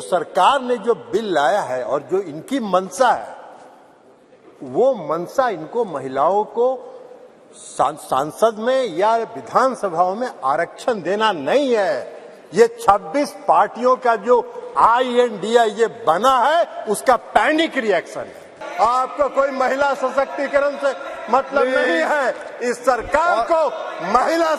सरकार ने जो बिल लाया है और जो इनकी मंशा है, वो मंशा इनको महिलाओं को सांसद में या विधानसभाओं में आरक्षण देना नहीं है। ये 26 पार्टियों का जो INDA ये बना है, उसका पैनिक रिएक्शन है। आपको कोई महिला सशक्तिकरण से मतलब नहीं है। इस सरकार को महिला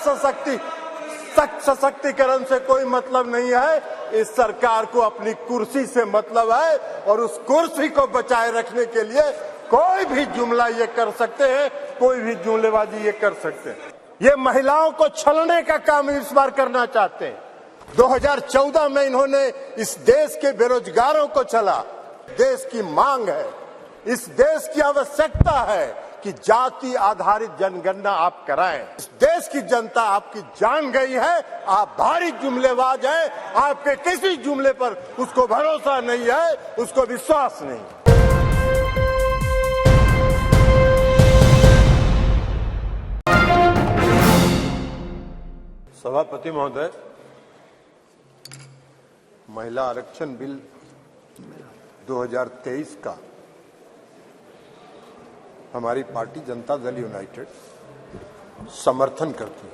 सशक्तिकरण से कोई मतलब नहीं है। इस सरकार को अपनी कुर्सी से मतलब है और उस कुर्सी को बचाए रखने के लिए कोई भी जुमला ये कर सकते हैं, कोई भी जुमलेबाजी ये कर सकते हैं। ये महिलाओं को छलने का काम इस बार करना चाहते हैं। 2014 में इन्होंने इस देश के बेरोजगारों को छला। देश की मांग है, इस देश की आवश्यकता है कि जाति आधारित जनगणना आप कराएं। इस देश की जनता आपकी जान गई है। आप भारी जुमलेबाज हैं। आपके किसी जुमले पर उसको भरोसा नहीं है, उसको विश्वास नहीं। सभापति महोदय, महिला आरक्षण बिल 2023 का हमारी पार्टी जनता दल यूनाइटेड समर्थन करती है।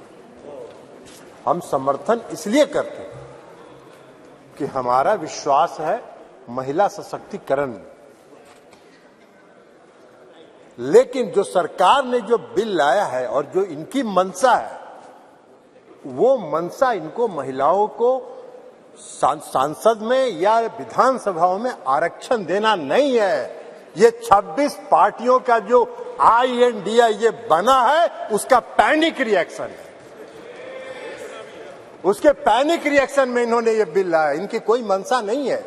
हम समर्थन इसलिए करते हैं कि हमारा विश्वास है महिला सशक्तिकरण में। लेकिन जो सरकार ने जो बिल लाया है और जो इनकी मंशा है, वो मंशा इनको महिलाओं को सांसद में या विधानसभाओं में आरक्षण देना नहीं है। ये 26 पार्टियों का जो INDA ये बना है, उसका पैनिक रिएक्शन है। उसके पैनिक रिएक्शन में इन्होंने ये बिल लाया। इनकी कोई मंशा नहीं है।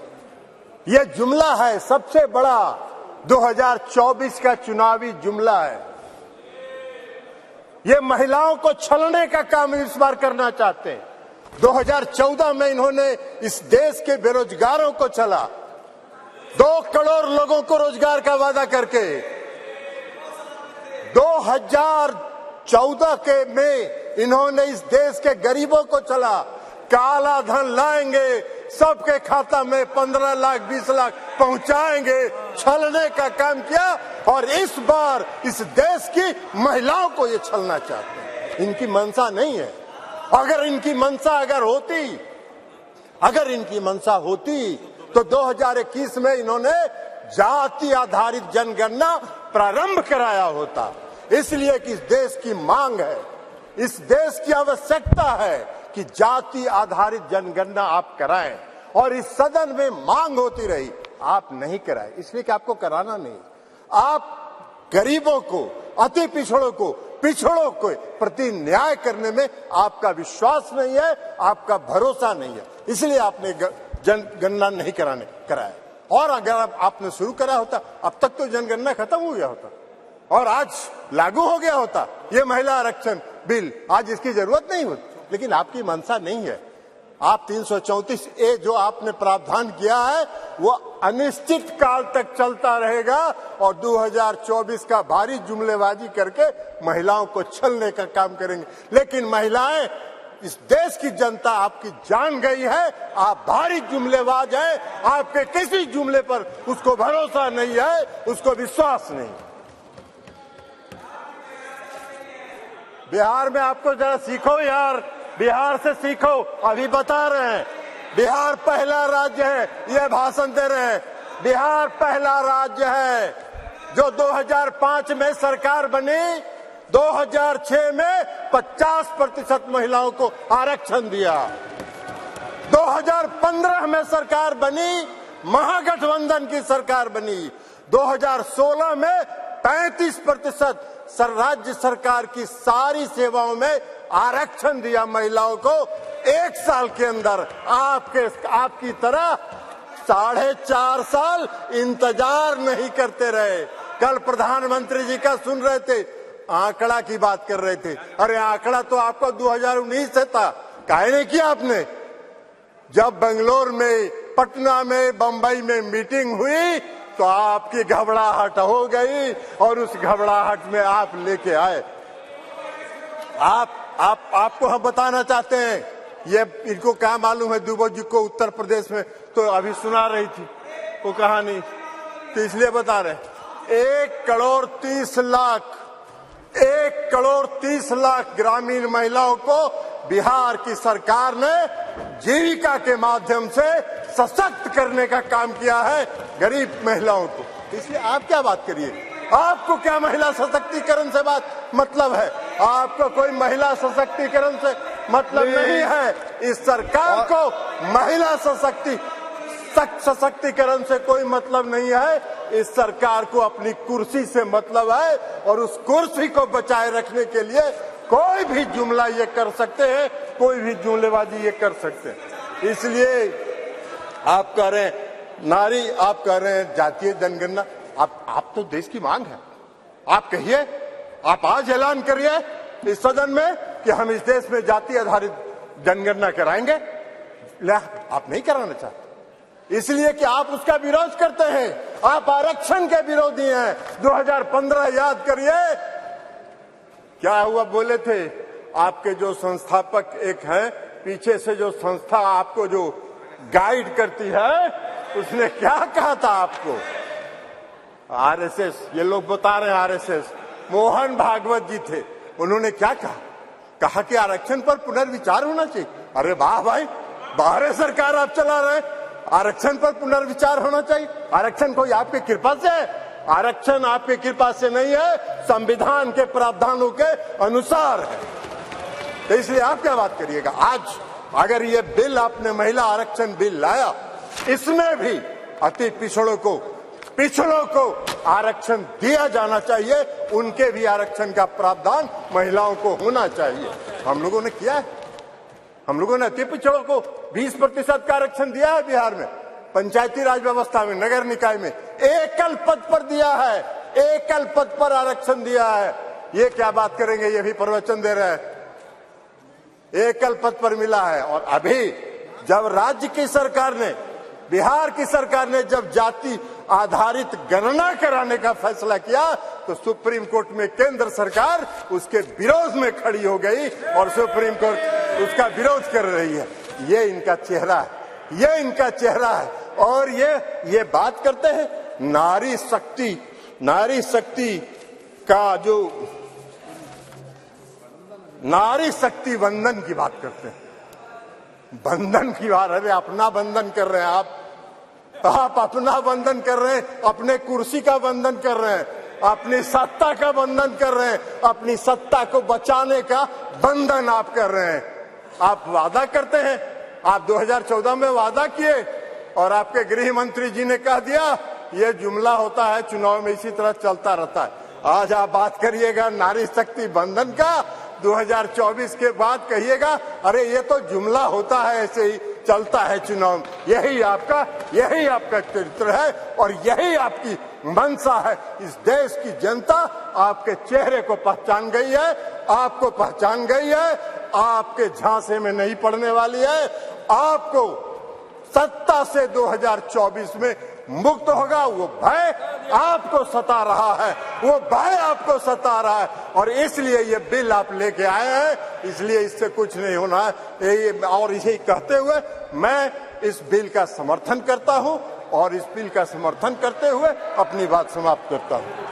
ये जुमला है, सबसे बड़ा 2024 का चुनावी जुमला है। ये महिलाओं को छलने का काम इस बार करना चाहते हैं। 2014 में इन्होंने इस देश के बेरोजगारों को छला। 2 करोड़ लोगों को रोजगार का वादा करके 2014 के में इन्होंने इस देश के गरीबों को छला। काला धन लाएंगे, सबके खाता में 15 लाख 20 लाख पहुंचाएंगे, छलने का काम किया। और इस बार इस देश की महिलाओं को ये छलना चाहते हैं। इनकी मंशा नहीं है। अगर इनकी मंशा होती तो 2021 में इन्होंने जाति आधारित जनगणना प्रारंभ कराया होता। इसलिए कि इस देश की मांग है, इस देश की आवश्यकता है कि जाति आधारित जनगणना आप कराएं। और इस सदन में मांग होती रही, आप नहीं कराए, इसलिए कि आपको कराना नहीं। आप गरीबों को, अति पिछड़ों को प्रति न्याय करने में आपका विश्वास नहीं है, आपका भरोसा नहीं है। इसलिए आपने जनगणना नहीं कराया। और अगर आपने शुरू करा होता, अब तक तो जनगणना खत्म हो गया होता और आज लागू हो गया होता ये महिला आरक्षण बिल। आज इसकी जरूरत नहीं होती। लेकिन आपकी मंशा नहीं है। आप 334A जो आपने प्रावधान किया है, वो अनिश्चित काल तक चलता रहेगा और 2024 का भारी जुमलेबाजी करके महिलाओं को छलने का काम करेंगे। लेकिन महिलाएं, इस देश की जनता आपकी जान गई है। आप भारी जुमलेबाज हैं। आपके किसी जुमले पर उसको भरोसा नहीं है, उसको विश्वास नहीं। बिहार में आपको जरा सीखो यार, बिहार से सीखो। अभी बता रहे हैं बिहार पहला राज्य है, ये भाषण दे रहे हैं। बिहार पहला राज्य है जो 2005 में सरकार बनी, 2006 में 50% महिलाओं को आरक्षण दिया। 2015 में सरकार बनी, महागठबंधन की सरकार बनी। 2016 में 35% राज्य सरकार की सारी सेवाओं में आरक्षण दिया महिलाओं को। 1 साल के अंदर आपकी तरह 4.5 साल इंतजार नहीं करते रहे। कल प्रधानमंत्री जी का सुन रहे थे, आंकड़ा की बात कर रहे थे। अरे आंकड़ा तो आपका 2019 से था, काहे नहीं किया आपने? जब बेंगलोर में, पटना में, बंबई में मीटिंग हुई तो आपकी घबराहट हो गई और उस घबराहट में आप लेके आए। आपको हम बताना चाहते हैं, ये इनको क्या मालूम है दुबे जी को उत्तर प्रदेश में, तो अभी सुना रही थी वो कहानी, तो इसलिए बता रहे 1,30,00,000 ग्रामीण महिलाओं को बिहार की सरकार ने जीविका के माध्यम से सशक्त करने का काम किया है, गरीब महिलाओं को। इसलिए आप क्या बात करिए, आपको क्या महिला सशक्तिकरण से बात मतलब है? आपको कोई महिला सशक्तिकरण से मतलब नहीं है। इस सरकार को महिला सशक्तिकरण से कोई मतलब नहीं है। इस सरकार को अपनी कुर्सी से मतलब है, और उस कुर्सी को बचाए रखने के लिए कोई भी जुमला ये कर सकते हैं, कोई भी जुमलेबाजी ये कर सकते हैं। इसलिए आप कह रहे हैं नारी, आप कह रहे हैं जातीय जनगणना, आप तो देश की मांग है, आप कहिए, आप आज ऐलान करिए इस सदन में कि हम इस देश में जाति आधारित जनगणना कराएंगे। आप नहीं कराना चाहते, इसलिए कि आप उसका विरोध करते हैं, आप आरक्षण के विरोधी हैं। 2015 याद करिए क्या हुआ, बोले थे आपके जो संस्थापक एक हैं, पीछे से जो संस्था आपको जो गाइड करती है, उसने क्या कहा था आपको? आरएसएस, ये लोग बता रहे हैं आरएसएस, मोहन भागवत जी थे, उन्होंने क्या कहा कि आरक्षण पर पुनर्विचार होना चाहिए। अरे वाह भाई, बाहर सरकार आप चला रहे, आरक्षण पर पुनर्विचार होना चाहिए। आरक्षण कोई आपकी कृपा से है? आरक्षण आपकी कृपा से नहीं है, संविधान के प्रावधानों के अनुसार है। तो इसलिए आप क्या बात करिएगा? आज अगर ये बिल आपने महिला आरक्षण बिल लाया, इसमें भी अति पिछड़ों को आरक्षण दिया जाना चाहिए, उनके भी आरक्षण का प्रावधान महिलाओं को होना चाहिए। हम लोगों ने किया है, हम लोगों ने अति पिछड़ों को 20% का आरक्षण दिया है बिहार में, पंचायती राज व्यवस्था में, नगर निकाय में एकल पद पर दिया है, एकल पद पर आरक्षण दिया है। ये क्या बात करेंगे, ये भी प्रवचन दे रहे हैं, एकल पद पर मिला है। और अभी जब राज्य की सरकार ने, बिहार की सरकार ने जब जाति आधारित गणना कराने का फैसला किया, तो सुप्रीम कोर्ट में केंद्र सरकार उसके विरोध में खड़ी हो गई और सुप्रीम कोर्ट उसका विरोध कर रही है। ये इनका चेहरा है, ये इनका चेहरा है। और ये बात करते हैं नारी शक्ति का जो नारी शक्ति बंधन की बात करते हैं, बंधन की बात। अरे अपना बंधन कर रहे हैं आप अपना बंधन कर रहे हैं, अपने कुर्सी का बंधन कर रहे हैं, अपनी सत्ता का बंधन कर रहे हैं, अपनी सत्ता को बचाने का बंधन आप कर रहे हैं। आप वादा करते हैं, आप 2014 में वादा किए और आपके गृह मंत्री जी ने कह दिया, ये जुमला होता है, चुनाव में इसी तरह चलता रहता है। आज आप बात करिएगा नारी शक्ति बंधन का, 2024 के बाद कहिएगा अरे ये तो जुमला होता है, ऐसे ही चलता है चुनाव। यही आपका चरित्र है और यही आपकी मंशा है। इस देश की जनता आपके चेहरे को पहचान गई है, आपको पहचान गई है, आपके झांसे में नहीं पड़ने वाली है। आपको सत्ता से 2024 में मुक्त होगा, वो भय आपको सता रहा है, वो भय आपको सता रहा है। और इसलिए ये बिल आप लेके आए हैं, इसलिए इससे कुछ नहीं होना है। और इसे कहते हुए मैं इस बिल का समर्थन करता हूं और इस बिल का समर्थन करते हुए अपनी बात समाप्त करता हूं।